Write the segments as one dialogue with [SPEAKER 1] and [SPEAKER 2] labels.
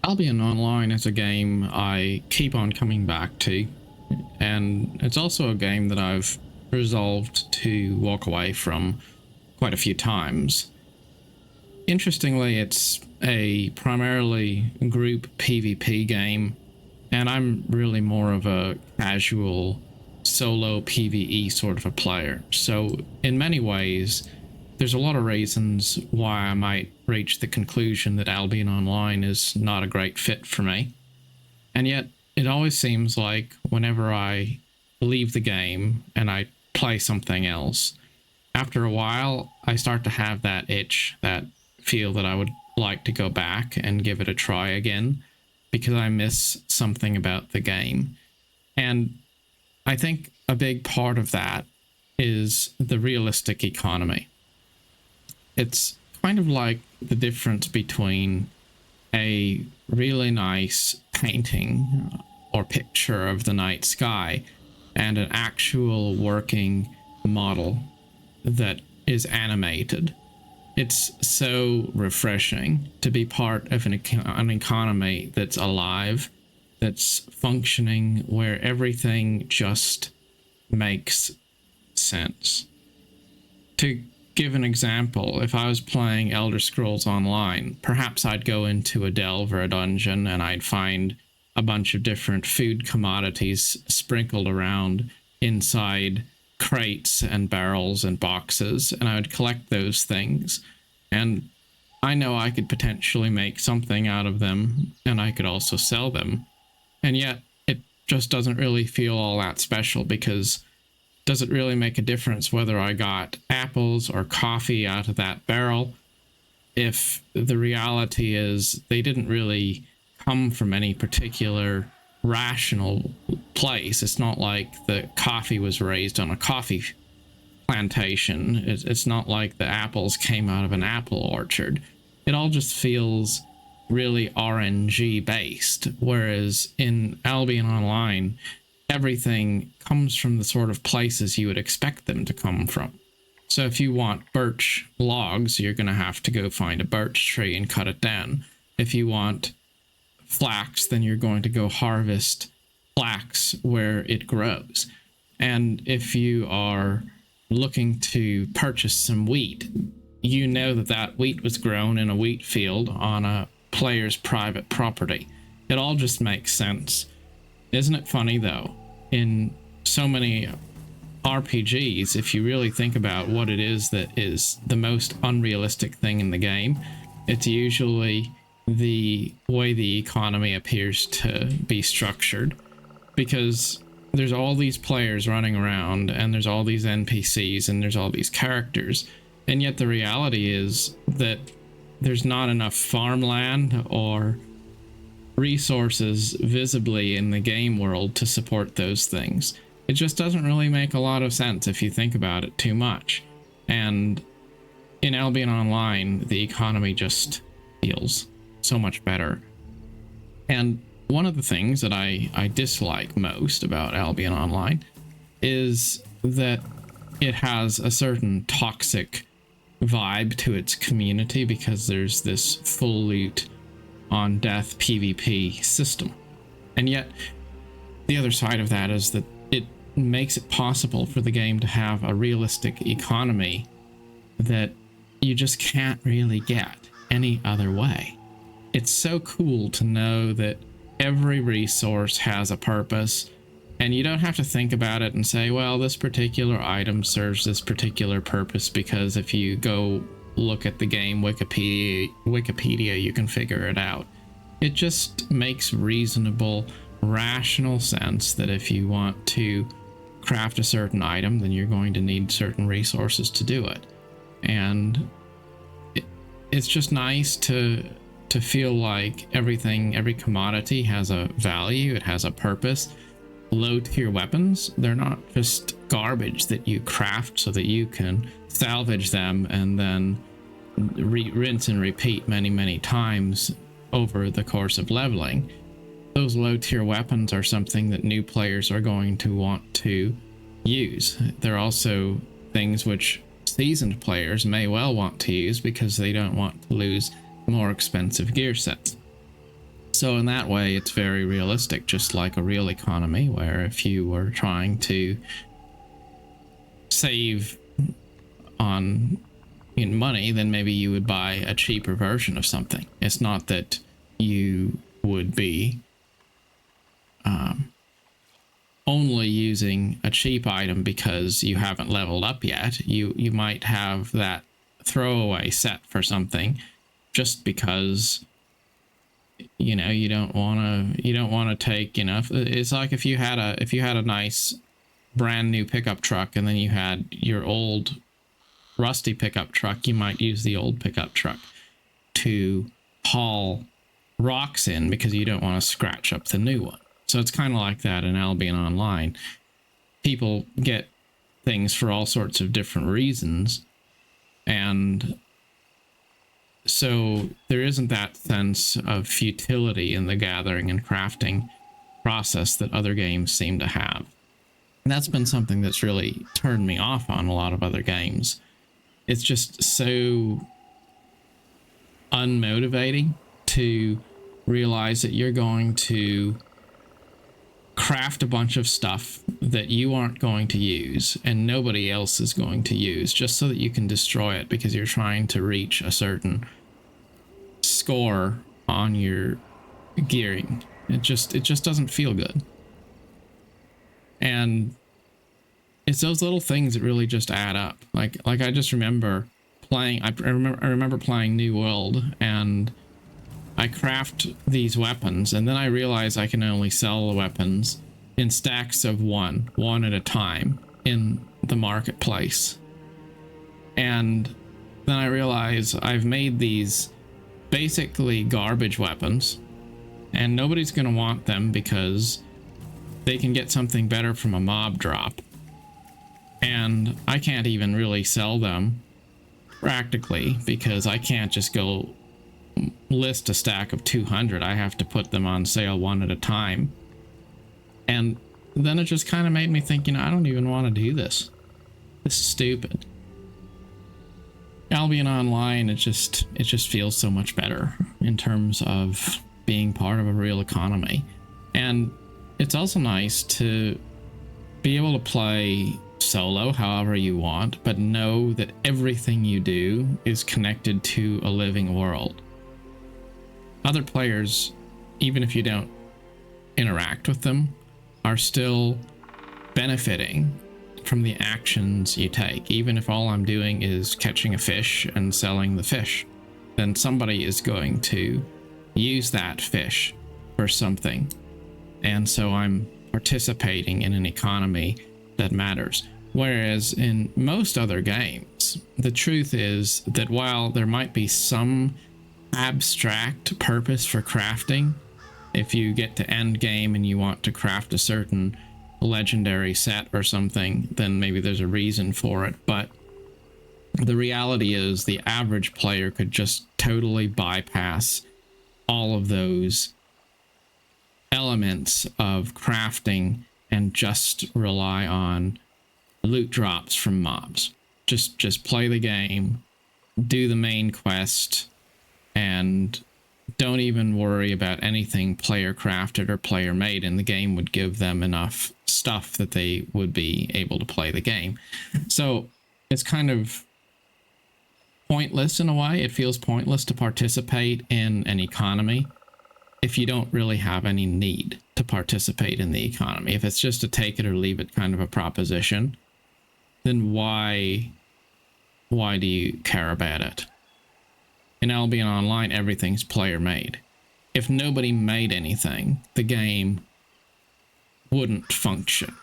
[SPEAKER 1] Albion Online is a game I keep on coming back to, and it's also a game that I've resolved to walk away from quite a few times. Interestingly, it's a primarily group PvP game, and I'm really more of a casual solo PvE sort of a player. So in many ways, there's a lot of reasons why I might reach the conclusion that Albion Online is not a great fit for me. And yet, it always seems like whenever I leave the game and I play something else, after a while, I start to have that itch, that feel that I would like to go back and give it a try again, because I miss something about the game. And I think a big part of that is the realistic economy. It's kind of like the difference between a really nice painting or picture of the night sky and an actual working model that is animated. It's so refreshing to be part of an economy that's alive, that's functioning, where everything just makes sense. To give an example, if I was playing Elder Scrolls Online, perhaps I'd go into a delve or a dungeon and I'd find a bunch of different food commodities sprinkled around inside crates and barrels and boxes, and I would collect those things. And I know I could potentially make something out of them, and I could also sell them. And yet, it just doesn't really feel all that special, because does it really make a difference whether I got apples or coffee out of that barrel if the reality is they didn't really come from any particular rational place? It's not like the coffee was raised on a coffee plantation. It's not like the apples came out of an apple orchard. It all just feels really RNG based, whereas in Albion Online, everything comes from the sort of places you would expect them to come from. So if you want birch logs, you're going to have to go find a birch tree and cut it down. If you want flax, then you're going to go harvest flax where it grows. And if you are looking to purchase some wheat, you know that that wheat was grown in a wheat field on a player's private property. It all just makes sense. Isn't it funny, though, in so many RPGs, if you really think about what it is that is the most unrealistic thing in the game, it's usually the way the economy appears to be structured. Because there's all these players running around, and there's all these NPCs, and there's all these characters, and yet the reality is that there's not enough farmland or resources visibly in the game world to support those things. It just doesn't really make a lot of sense if you think about it too much. And in Albion Online, the economy just feels so much better. And one of the things that I dislike most about Albion Online is that it has a certain toxic vibe to its community, because there's this full loot on death PvP system. And yet the other side of that is that it makes it possible for the game to have a realistic economy that you just can't really get any other way. It's so cool to know that every resource has a purpose, and you don't have to think about it and say, well, this particular item serves this particular purpose, because if you go look at the game Wikipedia, you can figure it out. It just makes reasonable, rational sense that if you want to craft a certain item, then you're going to need certain resources to do it. And it's just nice to feel like every commodity has a value, it has a purpose. Low tier weapons, they're not just garbage that you craft so that you can salvage them and then rinse and repeat many times over the course of leveling. Those low tier weapons are something that new players are going to want to use. They're also things which seasoned players may well want to use, because they don't want to lose more expensive gear sets. So in that way, it's very realistic, just like a real economy, where if you were trying to save on in money, then maybe you would buy a cheaper version of something. It's not that you would be only using a cheap item because you haven't leveled up yet. You might have that throwaway set for something just because you don't want to take, it's like if you had a nice brand new pickup truck and then you had your old rusty pickup truck, you might use the old pickup truck to haul rocks in because you don't want to scratch up the new one. So it's kind of like that in Albion Online. People get things for all sorts of different reasons, and so there isn't that sense of futility in the gathering and crafting process that other games seem to have. And that's been something that's really turned me off on a lot of other games. It's just so unmotivating to realize that you're going to craft a bunch of stuff that you aren't going to use and nobody else is going to use, just so that you can destroy it because you're trying to reach a certain score on your gearing. It just doesn't feel good. And it's those little things that really just add up. Like I just remember playing, I remember playing New World, and I craft these weapons, and then I realize I can only sell the weapons in stacks of one at a time in the marketplace. And then I realize I've made these basically garbage weapons, and nobody's going to want them because they can get something better from a mob drop. And I can't even really sell them practically because I can't just go list a stack of 200. I have to put them on sale one at a time. And then it just kind of made me think, I don't even want to do this. This is stupid. Albion Online, it just feels so much better in terms of being part of a real economy. And it's also nice to be able to play solo however you want, but know that everything you do is connected to a living world. Other players, even if you don't interact with them, are still benefiting from the actions you take. Even if all I'm doing is catching a fish and selling the fish, then somebody is going to use that fish for something. And so I'm participating in an economy that matters. Whereas in most other games, the truth is that while there might be some abstract purpose for crafting, if you get to end game and you want to craft a certain legendary set or something, then maybe there's a reason for it. But the reality is the average player could just totally bypass all of those elements of crafting and just rely on loot drops from mobs. Just play the game, do the main quest, and don't even worry about anything player crafted or player made, and the game would give them enough stuff that they would be able to play the game. So it's kind of pointless in a way. It feels pointless to participate in an economy if you don't really have any need to participate in the economy. If it's just a take it or leave it kind of a proposition, then why do you care about it? In Albion Online, everything's player made. If nobody made anything, the game wouldn't function.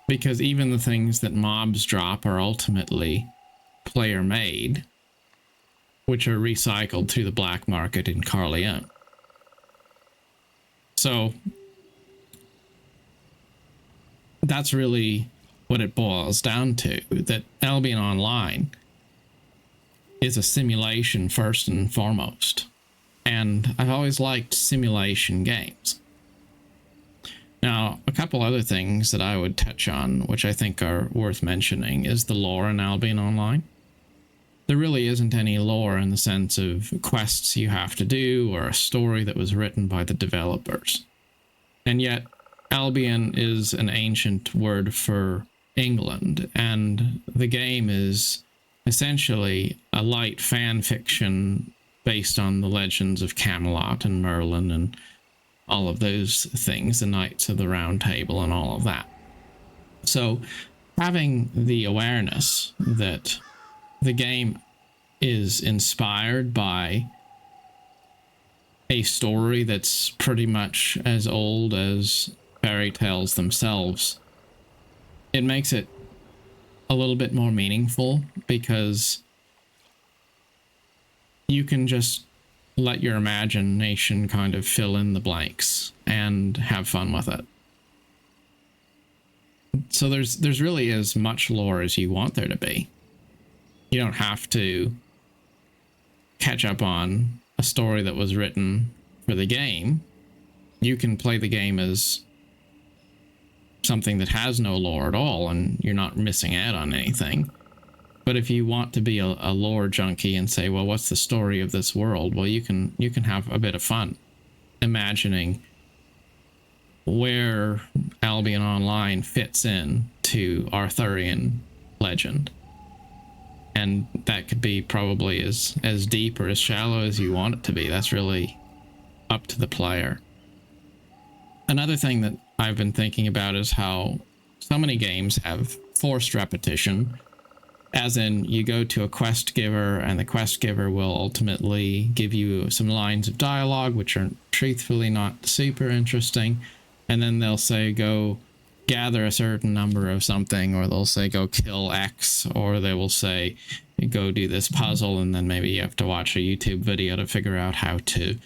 [SPEAKER 1] Because even the things that mobs drop are ultimately player made, which are recycled through the black market in Carleon. So that's really what it boils down to, that Albion Online is a simulation first and foremost. And I've always liked simulation games. Now, a couple other things that I would touch on, which I think are worth mentioning, is the lore in Albion Online. there really isn't any lore in the sense of quests you have to do or a story that was written by the developers. And yet, Albion is an ancient word for England, and the game is essentially a light fan fiction based on the legends of Camelot and Merlin and all of those things, the Knights of the Round Table and all of that. So having the awareness that the game is inspired by a story that's pretty much as old as fairy tales themselves, it makes it a little bit more meaningful, because you can just let your imagination kind of fill in the blanks and have fun with it. So there's really as much lore as you want there to be. You don't have to catch up on a story that was written for the game. You can play the game as something that has no lore at all, and you're not missing out on anything. But if you want to be a lore junkie and say, well, what's the story of this world? Well, you can have a bit of fun imagining where Albion Online fits in to Arthurian legend. And that could be probably as deep or as shallow as you want it to be. That's really up to the player. Another thing that I've been thinking about is how so many games have forced repetition, as in you go to a quest giver and the quest giver will ultimately give you some lines of dialogue which are truthfully not super interesting, and then they'll say go gather a certain number of something, or they'll say go kill X, or they will say go do this puzzle, and then maybe you have to watch a YouTube video to figure out how to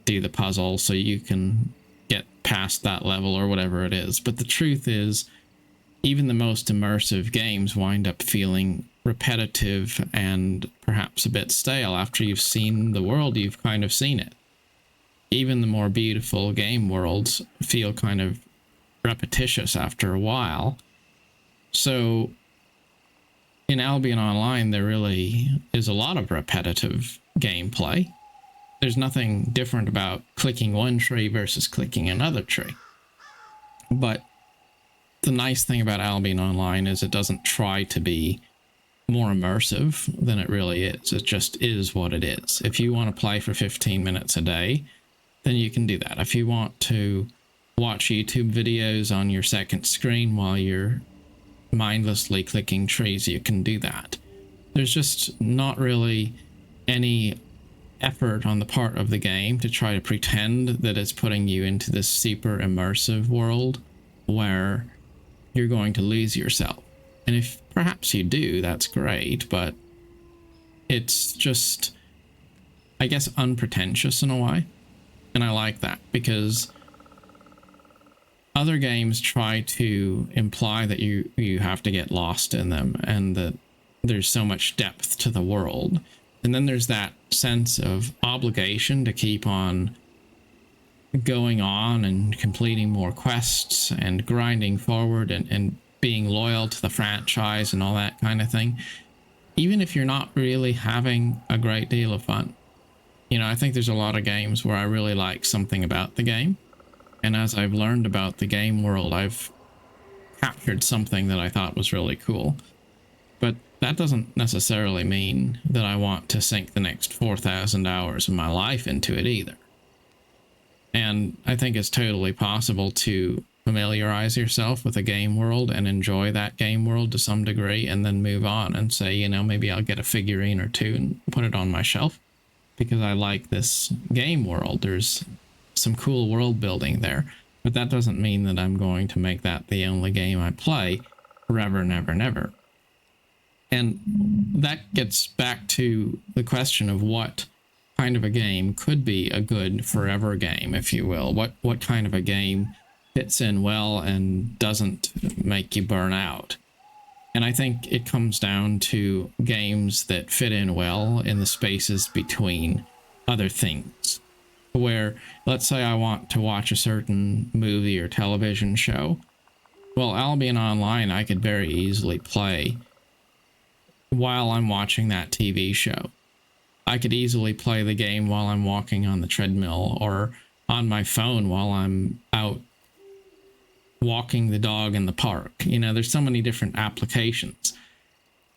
[SPEAKER 1] do the puzzle so you can get past that level or whatever it is. But the truth is, even the most immersive games wind up feeling repetitive and perhaps a bit stale after you've seen the world. You've kind of seen it. Even the more beautiful game worlds feel kind of repetitious after a while. So in Albion Online, there really is a lot of repetitive gameplay. There's nothing different about clicking one tree versus clicking another tree. But the nice thing about Albion Online is it doesn't try to be more immersive than it really is. It just is what it is. If you want to play for 15 minutes a day, then you can do that. If you want to watch YouTube videos on your second screen while you're mindlessly clicking trees, you can do that. There's just not really any effort on the part of the game to try to pretend that it's putting you into this super immersive world where you're going to lose yourself. And if perhaps you do, that's great, but it's just, I guess, unpretentious in a way. And I like that, because other games try to imply that you have to get lost in them and that there's so much depth to the world. And then there's that sense of obligation to keep on going on and completing more quests and grinding forward and being loyal to the franchise and all that kind of thing, even if you're not really having a great deal of fun. You know, I think there's a lot of games where I really like something about the game, and as I've learned about the game world, I've captured something that I thought was really cool. But that doesn't necessarily mean that I want to sink the next 4,000 hours of my life into it either. And I think it's totally possible to familiarize yourself with a game world and enjoy that game world to some degree, and then move on and say, you know, maybe I'll get a figurine or two and put it on my shelf because I like this game world. There's some cool world building there, but that doesn't mean that I'm going to make that the only game I play forever, never, never. And that gets back to the question of what kind of a game could be a good forever game, if you will. What kind of a game fits in well and doesn't make you burn out? And I think it comes down to games that fit in well in the spaces between other things. Where, let's say I want to watch a certain movie or television show. Well, Albion Online, I could very easily play while I'm watching that TV show. I could easily play the game while I'm walking on the treadmill or on my phone while I'm out walking the dog in the park. You know, there's so many different applications.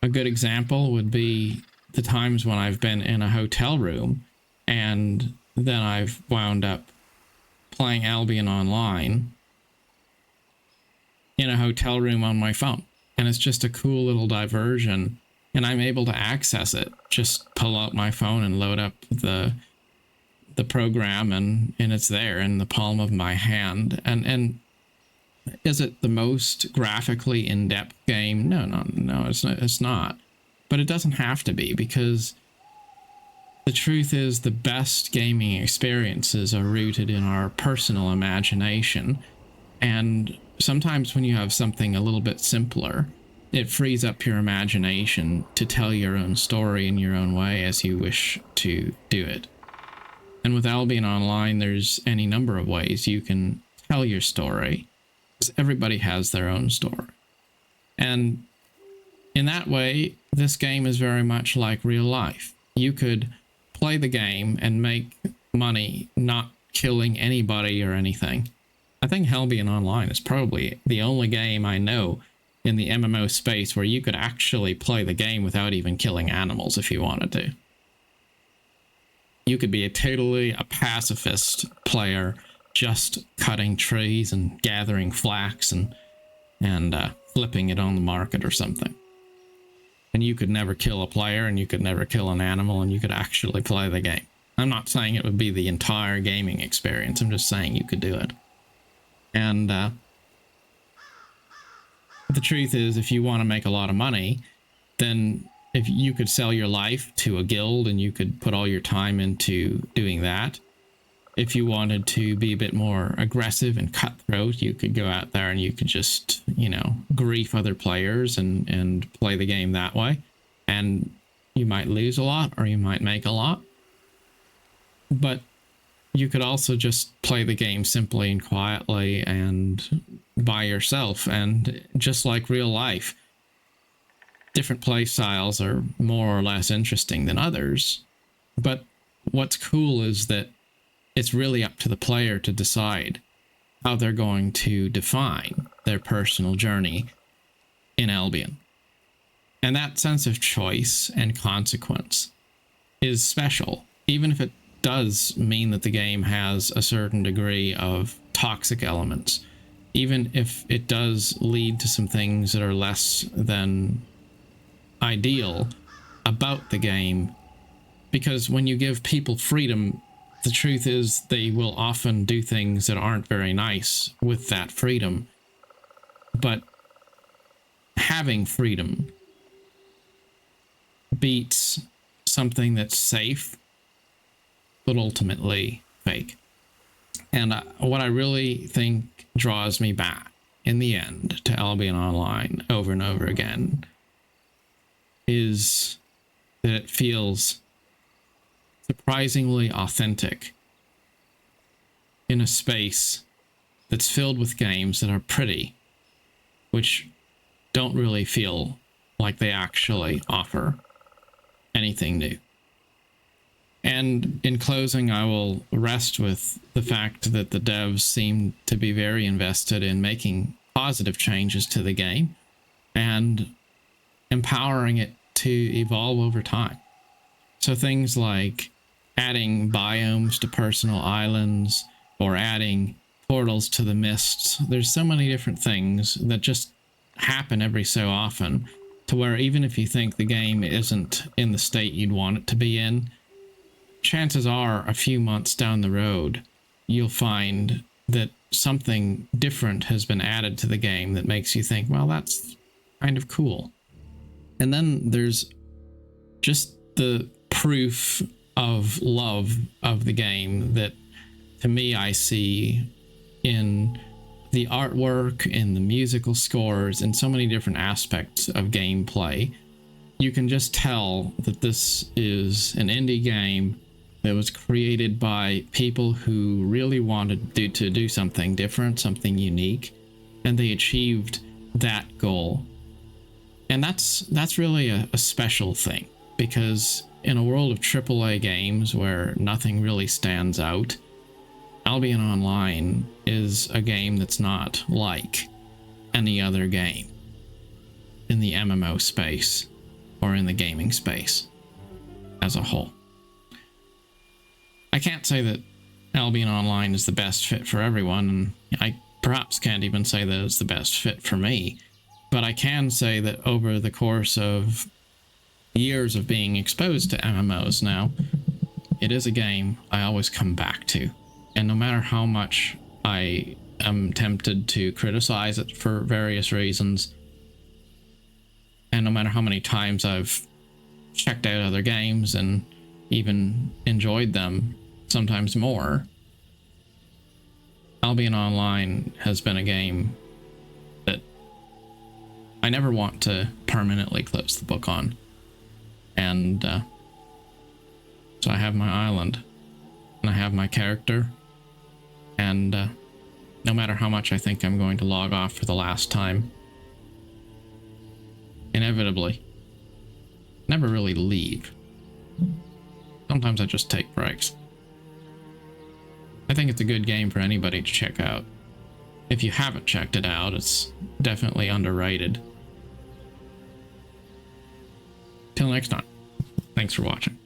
[SPEAKER 1] A good example would be the times when I've been in a hotel room and then I've wound up playing Albion online in a hotel room on my phone. And it's just a cool little diversion, and I'm able to access it. Just pull out my phone and load up the program, and it's there in the palm of my hand. And is it the most graphically in-depth game? No, it's not. But it doesn't have to be, because the truth is the best gaming experiences are rooted in our personal imagination. And sometimes when you have something a little bit simpler, it frees up your imagination to tell your own story in your own way as you wish to do it. And with Albion Online, there's any number of ways you can tell your story, because everybody has their own story. And in that way, this game is very much like real life. You could play the game and make money not killing anybody or anything. I think Albion Online is probably the only game I know in the MMO space where you could actually play the game without even killing animals if you wanted to. You could be a pacifist player, just cutting trees and gathering flax and flipping it on the market or something. And you could never kill a player, and you could never kill an animal, and you could actually play the game. I'm not saying it would be the entire gaming experience. I'm just saying you could do it. And the truth is, if you want to make a lot of money, then if you could sell your life to a guild and you could put all your time into doing that. If you wanted to be a bit more aggressive and cutthroat, you could go out there and you could just, you know, grief other players and play the game that way. And you might lose a lot or you might make a lot. But you could also just play the game simply and quietly and by yourself. And just like real life, different play styles are more or less interesting than others. But what's cool is that it's really up to the player to decide how they're going to define their personal journey in Albion. And that sense of choice and consequence is special, even if it does mean that the game has a certain degree of toxic elements, even if it does lead to some things that are less than ideal about the game. Because when you give people freedom, the truth is they will often do things that aren't very nice with that freedom. But having freedom beats something that's safe, but ultimately fake. And what I really think draws me back in the end to Albion Online over and over again is that it feels surprisingly authentic in a space that's filled with games that are pretty, which don't really feel like they actually offer anything new. And in closing, I will rest with the fact that the devs seem to be very invested in making positive changes to the game and empowering it to evolve over time. So things like adding biomes to personal islands or adding portals to the mists. There's so many different things that just happen every so often to where even if you think the game isn't in the state you'd want it to be in, chances are a few months down the road, you'll find that something different has been added to the game that makes you think, well, that's kind of cool. And then there's just the proof of love of the game that, to me, I see in the artwork, in the musical scores, in so many different aspects of gameplay. You can just tell that this is an indie game that was created by people who really wanted to do something different, something unique, and they achieved that goal. And that's really a special thing, because in a world of AAA games where nothing really stands out, Albion Online is a game that's not like any other game in the MMO space or in the gaming space as a whole. I can't say that Albion Online is the best fit for everyone, and I perhaps can't even say that it's the best fit for me, but I can say that over the course of years of being exposed to MMOs now, it is a game I always come back to. And no matter how much I am tempted to criticize it for various reasons, and no matter how many times I've checked out other games and even enjoyed them sometimes more, Albion Online has been a game that I never want to permanently close the book on. And so I have my island, and I have my character, and no matter how much I think I'm going to log off for the last time, inevitably, never really leave. Sometimes I just take breaks. I think it's a good game for anybody to check out. If you haven't checked it out, it's definitely underrated. Till next time, thanks for watching.